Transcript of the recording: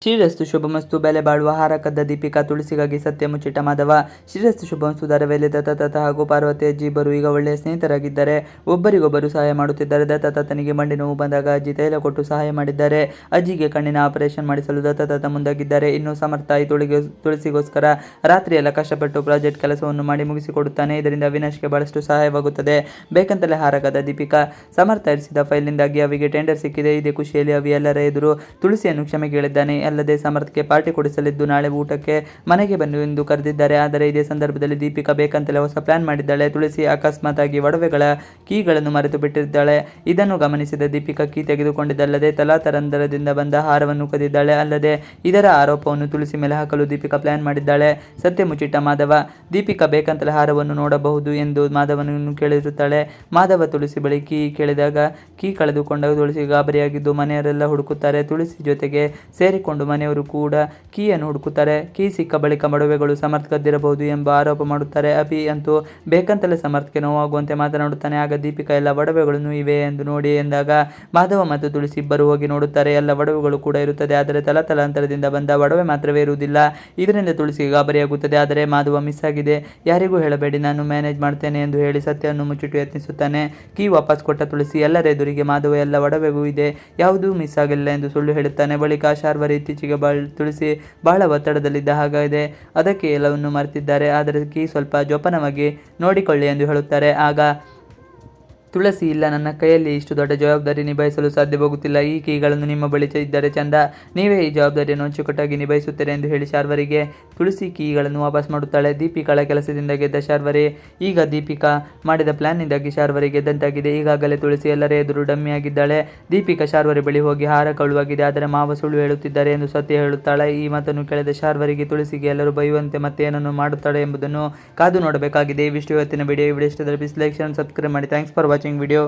ಶ್ರೀರಸ್ತು ಶುಭಮಸ್ತು ಬೆಲೆ ಬಾಳುವ ಹಾರ ಕದ್ದ ದೀಪಿಕಾ ತುಳಸಿಗಾಗಿ ಸತ್ಯ ಮುಚ್ಚಿಟ್ಟ ಮಾಧವ. ಶ್ರೀರಸ್ತು ಶುಭಮಸ್ತು ದಾರವೇಲಿ ದತ್ತ ಹಾಗೂ ಪಾರ್ವತಿ ಅಜ್ಜಿ ಇಬ್ಬರು ಈಗ ಒಳ್ಳೆಯ ಸ್ನೇಹಿತರಾಗಿದ್ದಾರೆ. ಒಬ್ಬರಿಗೊಬ್ಬರು ಸಹಾಯ ಮಾಡುತ್ತಿದ್ದಾರೆ. ದತ್ತನಿಗೆ ಮಂಡಿ ನೋವು ಬಂದಾಗ ಅಜ್ಜಿ ತೈಲ ಕೊಟ್ಟು ಸಹಾಯ ಮಾಡಿದ್ದಾರೆ. ಅಜ್ಜಿಗೆ ಕಣ್ಣಿನ ಆಪರೇಷನ್ ಮಾಡಿಸಲು ದತ್ತ ಮುಂದಾಗಿದ್ದಾರೆ. ಇನ್ನು ಸಮರ್ಥ ತುಳಸಿಗೋಸ್ಕರ ರಾತ್ರಿಯೆಲ್ಲ ಕಷ್ಟಪಟ್ಟು ಪ್ರಾಜೆಕ್ಟ್ ಕೆಲಸವನ್ನು ಮಾಡಿ ಮುಗಿಸಿಕೊಡುತ್ತಾನೆ. ಇದರಿಂದ ಅವಿನಾಶ್ಗೆ ಬಹಳಷ್ಟು ಸಹಾಯವಾಗುತ್ತದೆ. ಬೇಕಂತಲೇ ಹಾರ ಕದ್ದ ದೀಪಿಕಾ. ಸಮರ್ಥ ಇರಿಸಿದ ಫೈಲ್ನಿಂದಾಗಿ ಅವಿಗೆ ಟೆಂಡರ್ ಸಿಕ್ಕಿದೆ. ಇದೇ ಖುಷಿಯಲ್ಲಿ ಅವಿ ಎಲ್ಲರ ಎದುರು ತುಳಸಿಯನ್ನು ಕ್ಷಮೆ ಕೇಳಿದ್ದಾನೆ. ಅಲ್ಲದೆ ಸಮರ್ಥ್ಗೆ ಪಾರ್ಟಿ ಕೊಡಿಸಲಿದ್ದು ನಾಳೆ ಊಟಕ್ಕೆ ಮನೆಗೆ ಬನ್ನಿ ಎಂದು ಕರೆದಿದ್ದಾರೆ. ಆದರೆ ಇದೇ ಸಂದರ್ಭದಲ್ಲಿ ದೀಪಿಕಾ ಬೇಕಂತಲೇ ಹೊಸ ಪ್ಲಾನ್ ಮಾಡಿದ್ದಾಳೆ. ತುಳಸಿ ಅಕಸ್ಮಾತ್ ಆಗಿ ಒಡವೆಗಳ ಕೀಗಳನ್ನು ಮರೆತು ಬಿಟ್ಟಿದ್ದಾಳೆ. ಇದನ್ನು ಗಮನಿಸಿದ ದೀಪಿಕಾ ಕೀ ತೆಗೆದುಕೊಂಡಿದ್ದಲ್ಲದೆ ತಲಾತರಂಧ್ರದಿಂದ ಬಂದ ಹಾರವನ್ನು ಕದಿದ್ದಾಳೆ. ಅಲ್ಲದೆ ಇದರ ಆರೋಪವನ್ನು ತುಳಸಿ ಮೇಲೆ ಹಾಕಲು ದೀಪಿಕಾ ಪ್ಲಾನ್ ಮಾಡಿದ್ದಾಳೆ. ಸತ್ಯ ಮುಚ್ಚಿಟ್ಟ ಮಾಧವ. ದೀಪಿಕಾ ಬೇಕಂತಲೇ ಹಾರವನ್ನು ನೋಡಬಹುದು ಎಂದು ಮಾಧವನನ್ನು ಕೇಳಿರುತ್ತಾಳೆ. ಮಾಧವ ತುಳಸಿ ಬಳಿ ಕೀ ಕೇಳಿದಾಗ ಕೀ ಕಳೆದುಕೊಂಡ ತುಳಸಿ ಗಾಬರಿಯಾಗಿದ್ದು ಮನೆಯವರೆಲ್ಲ ಹುಡುಕುತ್ತಾರೆ. ತುಳಸಿ ಜೊತೆಗೆ ಸೇರಿಕೊಂಡು ಮನೆಯವರು ಕೂಡ ಕೀಯನ್ನು ಹುಡುಕುತ್ತಾರೆ. ಕೀ ಸಿಕ್ಕ ಬಳಿಕ ಒಡವೆಗಳು ಸಮರ್ಥ್ ಕದ್ದಿರಬಹುದು ಎಂಬ ಆರೋಪ ಮಾಡುತ್ತಾರೆ. ಅಭಿ ಅಂತೂ ಬೇಕಂತಲೇ ಸಮರ್ಥ್ಗೆ ನೋವಾಗುವಂತೆ ಮಾತನಾಡುತ್ತಾನೆ. ಆಗ ದೀಪಿಕಾ ಎಲ್ಲ ಒಡವೆಗಳನ್ನು ಇವೆ ಎಂದು ನೋಡಿ ಎಂದಾಗ ಮಾಧವ ಮತ್ತು ತುಳಸಿ ಇಬ್ಬರು ಹೋಗಿ ನೋಡುತ್ತಾರೆ. ಎಲ್ಲ ಒಡವೆಗಳು ಕೂಡ ಇರುತ್ತದೆ. ಆದರೆ ತಲಾಂತರದಿಂದ ಬಂದ ಒಡವೆ ಮಾತ್ರವೇ ಇರುವುದಿಲ್ಲ. ಇದರಿಂದ ತುಳಸಿಗೆ ಗಾಬರಿಯಾಗುತ್ತದೆ. ಆದರೆ ಮಾಧವ ಮಿಸ್ ಆಗಿದೆ, ಯಾರಿಗೂ ಹೇಳಬೇಡಿ, ನಾನು ಮ್ಯಾನೇಜ್ ಮಾಡ್ತೇನೆ ಎಂದು ಹೇಳಿ ಸತ್ಯವನ್ನು ಮುಚ್ಚಿಟ್ಟು ಯತ್ನಿಸುತ್ತಾನೆ. ಕೀ ವಾಪಸ್ ಕೊಟ್ಟ ತುಳಸಿ ಎಲ್ಲರ ಎದುರಿಗೆ ಮಾಧವ ಎಲ್ಲ ಒಡವೆಗೂ ಇದೆ, ಯಾವುದೂ ಮಿಸ್ ಆಗಿಲ್ಲ ಎಂದು ಸುಳ್ಳು ಹೇಳುತ್ತಾನೆ. ಬಳಿಕ ಶಾರ್ವರಿ ಇತ್ತೀಚೆಗೆ ತುಳಸಿ ಬಹಳ ಒತ್ತಡದಲ್ಲಿದ್ದ ಹಾಗಿದೆ, ಅದಕ್ಕೆ ಎಲ್ಲವನ್ನು ಮರೆತಿದ್ದಾರೆ. ಆದರೆ ಕೀ ಸ್ವಲ್ಪ ಜೋಪಾನವಾಗಿ ನೋಡಿಕೊಳ್ಳಿ ಎಂದು ಹೇಳುತ್ತಾರೆ. ಆಗ ತುಳಸಿ, ಇಲ್ಲ, ನನ್ನ ಕೈಯಲ್ಲಿ ಇಷ್ಟು ದೊಡ್ಡ ಜವಾಬ್ದಾರಿ ನಿಭಾಯಿಸಲು ಸಾಧ್ಯವಾಗುತ್ತಿಲ್ಲ. ಈ ಕೀಗಳನ್ನು ನಿಮ್ಮ ಬಳಿ ಇದ್ದರೆ ಚಂದ, ನೀವೇ ಈ ಜವಾಬ್ದಾರಿಯನ್ನು ಅಚ್ಚುಕಟ್ಟಾಗಿ ನಿಭಾಯಿಸುತ್ತೀರಿ ಎಂದು ಹೇಳಿ ಶಾರ್ವರಿಗೆ ತುಳಸಿ ಕೀಗಳನ್ನು ವಾಪಸ್ ಮಾಡುತ್ತಾಳೆ. ದೀಪಿಕಾಳ ಕೆಲಸದಿಂದ ಗೆದ್ದ ಶಾರ್ವರಿ. ಈಗ ದೀಪಿಕಾ ಮಾಡಿದ ಪ್ಲಾನ್ನಿಂದಾಗಿ ಶಾರ್ವರಿ ಗೆದ್ದಂತಾಗಿದೆ. ಈಗಾಗಲೇ ತುಳಸಿ ಎಲ್ಲರ ಎದುರು ಡಮ್ಮಿಯಾಗಿದ್ದಾಳೆ. ದೀಪಿಕಾ ಶಾರ್ವರಿ ಬಳಿ ಹೋಗಿ ಹಾರ ಕಳುವಾಗಿದೆ, ಆದರೆ ಮಾವ ಸುಳ್ಳು ಹೇಳುತ್ತಿದ್ದಾರೆ ಎಂದು ಸತ್ಯ ಹೇಳುತ್ತಾಳೆ. ಈ ಮಾತನ್ನು ಕೇಳಿದ ಶಾರ್ವರಿಗೆ ತುಳಸಿಗೆ ಎಲ್ಲರೂ ಬೈಯುವಂತೆ ಮತ್ತೆ ಏನನ್ನು ಮಾಡುತ್ತಾಳೆ ಎಂಬುದನ್ನು ಕಾದು ನೋಡಬೇಕಾಗಿದೆ. ಇವಿಷ್ಟು ಇವತ್ತಿನ ವಿಡಿಯೋ. ಈ ವಿಡಿಯೋ ಇಷ್ಟದಲ್ಲಿ ಪ್ಲೀಸ್ ಲೈಕ್, ಶೇರ್, ಸಬ್ಸ್ಕ್ರೈಬ್ ಮಾಡಿ. Thanks for watching video.